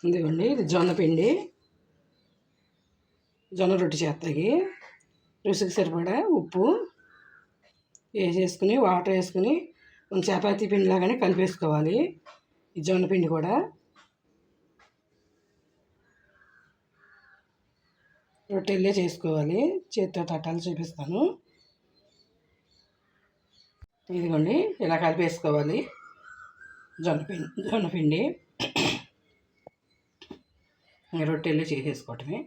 ఇదిగోండి, ఇది జొన్న పిండి. జొన్న రొట్టె చేస్తాయి. రుచికి సరిపడా ఉప్పు వేసేసుకుని, వాటర్ వేసుకుని చపాతీ పిండిలాగానే కలిపేసుకోవాలి. ఈ జొన్న పిండి కూడా రొట్టెల్లే చేసుకోవాలి. చేతితో తట్టాలు చూపిస్తాను. ఇదిగోండి, ఇలా కలిపేసుకోవాలి జొన్న పిండి. రొట్టెల్లే చేసేసుకోవటమే.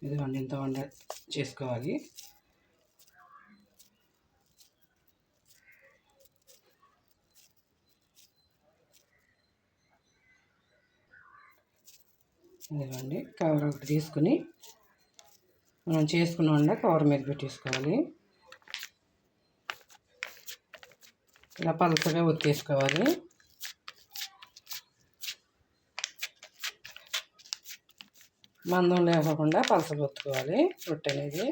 ఇదిగోండి, ఇంత చేసుకోవాలి. ఇదిగోండి, కవర్ ఒకటి తీసుకుని మనం చేసుకున్న కవర్ మీద పెట్టేసుకోవాలి. ఇలా పలసగా ఒత్తేసుకోవాలి. మందం లేకుండా పలసగా ఒత్తుకోవాలి రొట్టె అనేది.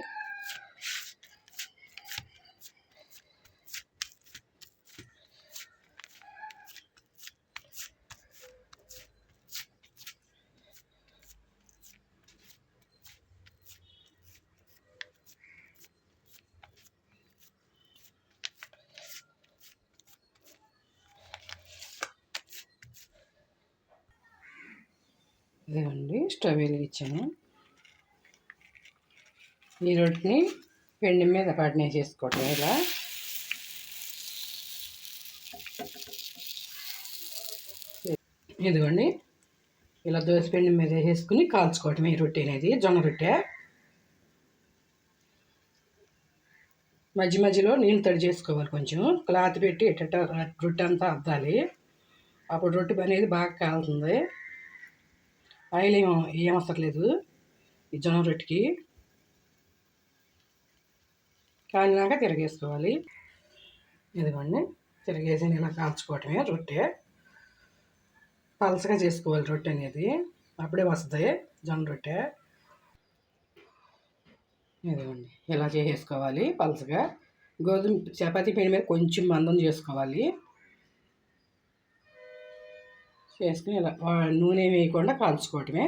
ఇదిగోండి, స్టవ్ వెలిగించాను. ఈ రొట్టెని పెండి మీద పడినేసేసుకోవటం. ఇలా ఇదిగోండి, ఇలా దోసపిండి మీద వేసేసుకుని కాల్చుకోవటం. ఈ రొట్టె అనేది జొన్న రొట్టె. మధ్య మధ్యలో నీళ్ళు తడి చేసుకోవాలి. కొంచెం క్లాత్ పెట్టి రొట్టె అంతా అద్దాలి. అప్పుడు రొట్టె అనేది బాగా కాలుతుంది. ఆయిల్ ఏం అవసరం లేదు ఈ జొన్న రొట్టెకి. కాలినాక తిరగేసుకోవాలి. ఇదిగోండి, తిరగేసి ఇలా కాల్చుకోవటమే రొట్టె. పలసగా చేసుకోవాలి రొట్టె అనేది, అప్పుడే వస్తుంది జొన్న రొట్టె. ఇదిగోండి, ఇలా చేసేసుకోవాలి పలసగా. గోధుమ చపాతీ పిండి మీద కొంచెం మందం చేసుకోవాలి. చేసుకుని ఇలా నూనె వేయకుండా కాల్చుకోవటమే.